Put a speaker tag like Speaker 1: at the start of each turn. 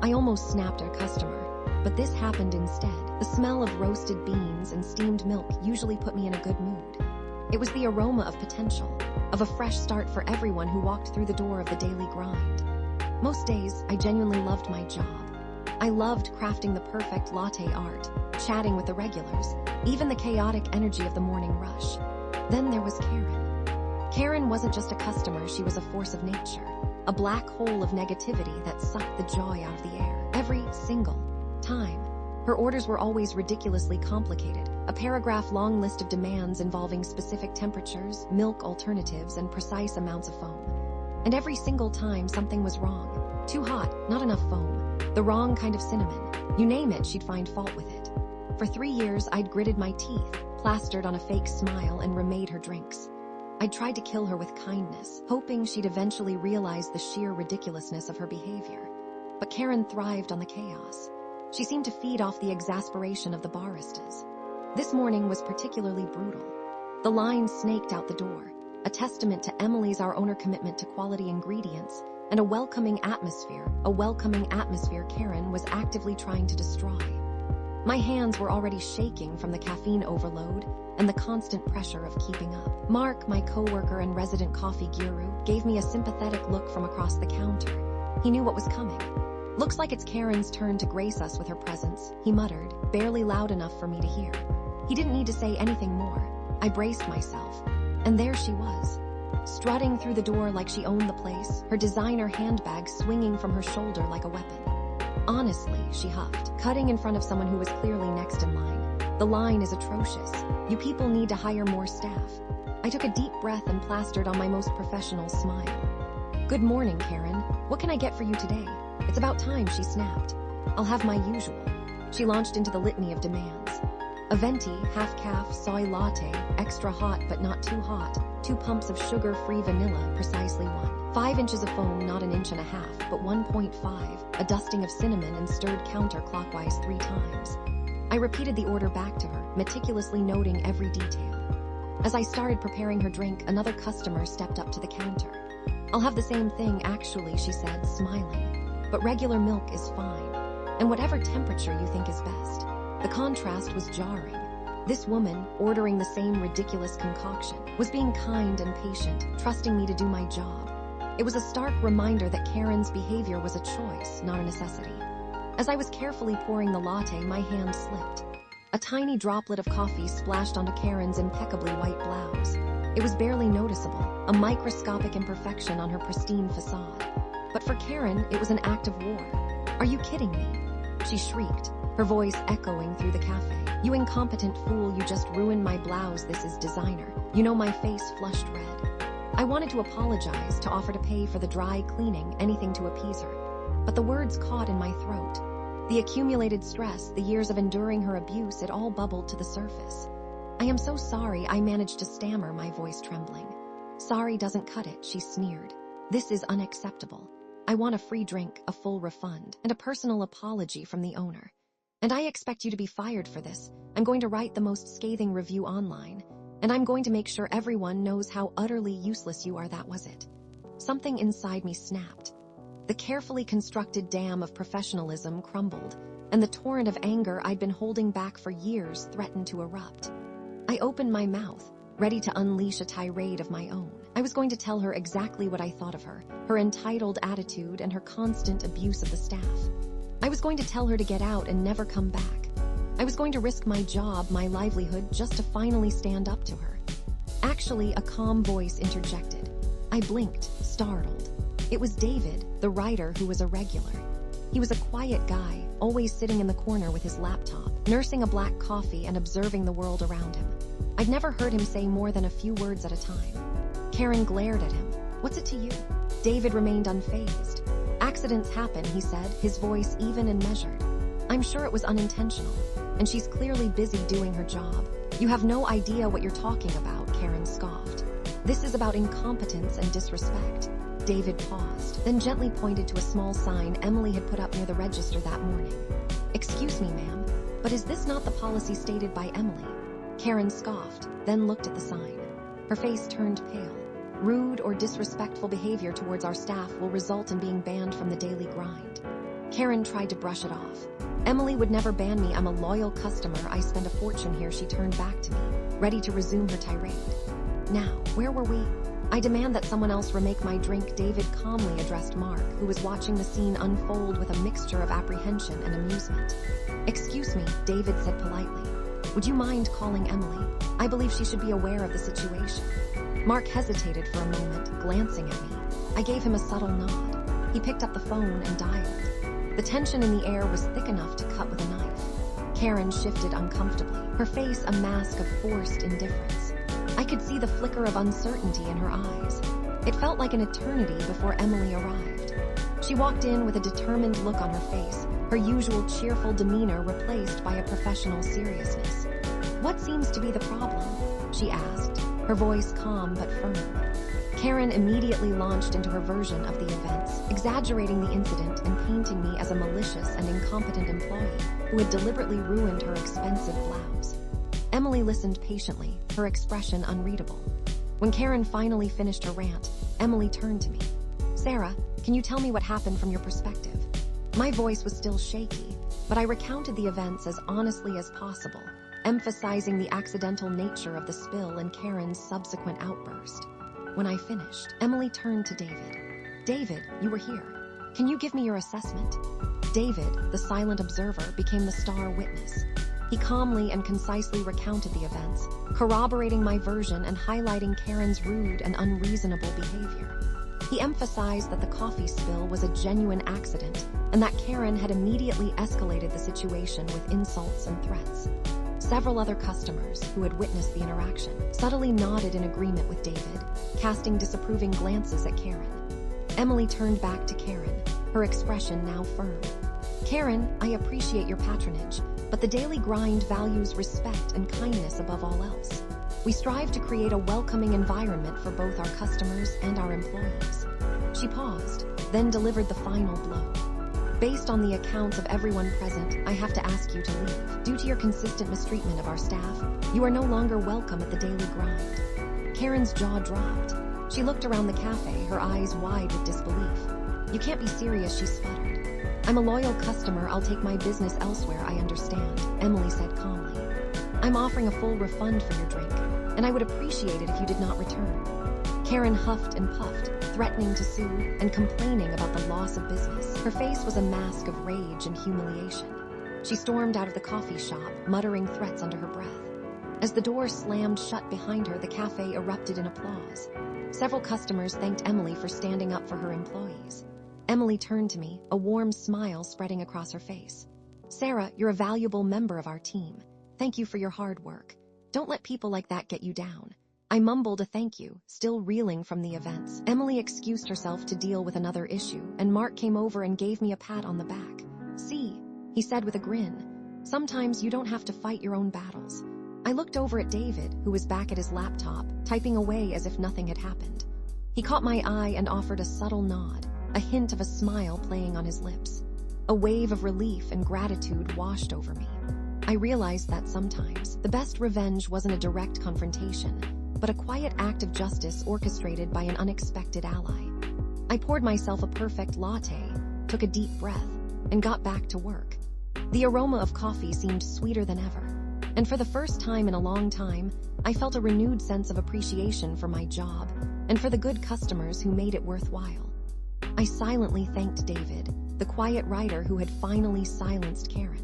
Speaker 1: I almost snapped at a customer, but this happened instead. The smell of roasted beans and steamed milk usually put me in a good mood. It was the aroma of potential, of a fresh start for everyone who walked through the door of the daily grind. Most days, I genuinely loved my job. I loved crafting the perfect latte art, chatting with the regulars, even the chaotic energy of the morning rush. Then there was Karen. Karen wasn't just a customer, she was a force of nature, a black hole of negativity that sucked the joy out of the air. Every single time. Her orders were always ridiculously complicated, a paragraph-long list of demands involving specific temperatures, milk alternatives, and precise amounts of foam. And every single time something was wrong. Too hot, not enough foam, the wrong kind of cinnamon. You name it, she'd find fault with it. For 3 years, I'd gritted my teeth, plastered on a fake smile, and remade her drinks. I'd tried to kill her with kindness, hoping she'd eventually realize the sheer ridiculousness of her behavior. But Karen thrived on the chaos. She seemed to feed off the exasperation of the baristas. This morning was particularly brutal. The line snaked out the door, a testament to Emily's our owner commitment to quality ingredients and a welcoming atmosphere Karen was actively trying to destroy. My hands were already shaking from the caffeine overload and the constant pressure of keeping up. Mark, my coworker and resident coffee guru, gave me a sympathetic look from across the counter. He knew what was coming. "Looks like it's Karen's turn to grace us with her presence," he muttered, barely loud enough for me to hear. He didn't need to say anything more. I braced myself, and there she was, strutting through the door like she owned the place, her designer handbag swinging from her shoulder like a weapon. "Honestly," she huffed, cutting in front of someone who was clearly next in line. "The line is atrocious. You people need to hire more staff." I took a deep breath and plastered on my most professional smile. "Good morning, Karen. What can I get for you today?" "It's about time," she snapped. "I'll have my usual." She launched into the litany of demands. A venti, half-calf, soy latte, extra hot but not too hot, 2 pumps of sugar-free vanilla, precisely 1. 5 inches of foam, not 1.5 inches, but 1.5, a dusting of cinnamon and stirred counterclockwise 3 times. I repeated the order back to her, meticulously noting every detail. As I started preparing her drink, another customer stepped up to the counter. "I'll have the same thing, actually," she said, smiling. "But regular milk is fine. And whatever temperature you think is best." The contrast was jarring. This woman, ordering the same ridiculous concoction, was being kind and patient, trusting me to do my job. It was a stark reminder that Karen's behavior was a choice, not a necessity. As I was carefully pouring the latte, my hand slipped. A tiny droplet of coffee splashed onto Karen's impeccably white blouse. It was barely noticeable, a microscopic imperfection on her pristine facade. But for Karen, it was an act of war. "Are you kidding me?" she shrieked, her voice echoing through the cafe. "You incompetent fool, you just ruined my blouse. This is designer." You know, my face flushed red. I wanted to apologize, to offer to pay for the dry cleaning, anything to appease her. But the words caught in my throat. The accumulated stress, the years of enduring her abuse, it all bubbled to the surface. "I am so sorry," I managed to stammer, my voice trembling. "Sorry doesn't cut it," she sneered. "This is unacceptable. I want a free drink, a full refund, and a personal apology from the owner. And I expect you to be fired for this. I'm going to write the most scathing review online. And I'm going to make sure everyone knows how utterly useless you are." That was it. Something inside me snapped. The carefully constructed dam of professionalism crumbled, and the torrent of anger I'd been holding back for years threatened to erupt. I opened my mouth, ready to unleash a tirade of my own. I was going to tell her exactly what I thought of her entitled attitude and her constant abuse of the staff. I was going to tell her to get out and never come back. I was going to risk my job, my livelihood, just to finally stand up to her. Actually, a calm voice interjected. I blinked, startled. It was David, the writer who was a regular. He was a quiet guy, always sitting in the corner with his laptop, nursing a black coffee and observing the world around him. I'd never heard him say more than a few words at a time. Karen glared at him. "What's it to you?" David remained unfazed. "Accidents happen," he said, his voice even and measured. "I'm sure it was unintentional, and she's clearly busy doing her job." "You have no idea what you're talking about," Karen scoffed. "This is about incompetence and disrespect." David paused, then gently pointed to a small sign Emily had put up near the register that morning. "Excuse me, ma'am, but is this not the policy stated by Emily?" Karen scoffed, then looked at the sign. Her face turned pale. "Rude or disrespectful behavior towards our staff will result in being banned from the daily grind." Karen tried to brush it off. Emily would never ban me. I'm a loyal customer. I spend a fortune here. She turned back to me, ready to resume her tirade. Now, where were we? I demand that someone else remake my drink. David calmly addressed Mark, who was watching the scene unfold with a mixture of apprehension and amusement. Excuse me, David said politely. Would you mind calling Emily? I believe she should be aware of the situation. Mark hesitated for a moment, glancing at me. I gave him a subtle nod. He picked up the phone and dialed. The tension in the air was thick enough to cut with a knife. Karen shifted uncomfortably, her face a mask of forced indifference. I could see the flicker of uncertainty in her eyes. It felt like an eternity before Emily arrived. She walked in with a determined look on her face, her usual cheerful demeanor replaced by a professional seriousness. What seems to be the problem? She asked, her voice calm but firm. Karen immediately launched into her version of the events, exaggerating the incident and painting me as a malicious and incompetent employee who had deliberately ruined her expensive blouse. Emily listened patiently, her expression unreadable. When Karen finally finished her rant, Emily turned to me. Sarah, can you tell me what happened from your perspective? My voice was still shaky, but I recounted the events as honestly as possible, emphasizing the accidental nature of the spill and Karen's subsequent outburst. When I finished, Emily turned to David. David, you were here. Can you give me your assessment? David, the silent observer, became the star witness. He calmly and concisely recounted the events, corroborating my version and highlighting Karen's rude and unreasonable behavior. He emphasized that the coffee spill was a genuine accident and that Karen had immediately escalated the situation with insults and threats. Several other customers, who had witnessed the interaction, subtly nodded in agreement with David, casting disapproving glances at Karen. Emily turned back to Karen, her expression now firm. Karen, I appreciate your patronage, but the daily grind values respect and kindness above all else. We strive to create a welcoming environment for both our customers and our employees. She paused, then delivered the final blow. Based on the accounts of everyone present, I have to ask you to leave. Due to your consistent mistreatment of our staff, you are no longer welcome at the daily grind. Karen's jaw dropped. She looked around the cafe, her eyes wide with disbelief. You can't be serious, she sputtered. I'm a loyal customer. I'll take my business elsewhere, I understand, Emily said calmly. I'm offering a full refund for your drink, and I would appreciate it if you did not return. Karen huffed and puffed, threatening to sue and complaining about the loss of business. Her face was a mask of rage and humiliation. She stormed out of the coffee shop, muttering threats under her breath. As the door slammed shut behind her, the cafe erupted in applause. Several customers thanked Emily for standing up for her employees. Emily turned to me, a warm smile spreading across her face. Sarah, you're a valuable member of our team. Thank you for your hard work. Don't let people like that get you down. I mumbled a thank you, still reeling from the events. Emily excused herself to deal with another issue, and Mark came over and gave me a pat on the back. See, he said with a grin. Sometimes you don't have to fight your own battles. I looked over at David, who was back at his laptop, typing away as if nothing had happened. He caught my eye and offered a subtle nod, a hint of a smile playing on his lips. A wave of relief and gratitude washed over me. I realized that sometimes the best revenge wasn't a direct confrontation, but a quiet act of justice orchestrated by an unexpected ally. I poured myself a perfect latte, took a deep breath, and got back to work. The aroma of coffee seemed sweeter than ever, and for the first time in a long time, I felt a renewed sense of appreciation for my job and for the good customers who made it worthwhile. I silently thanked David, the quiet writer who had finally silenced Karen.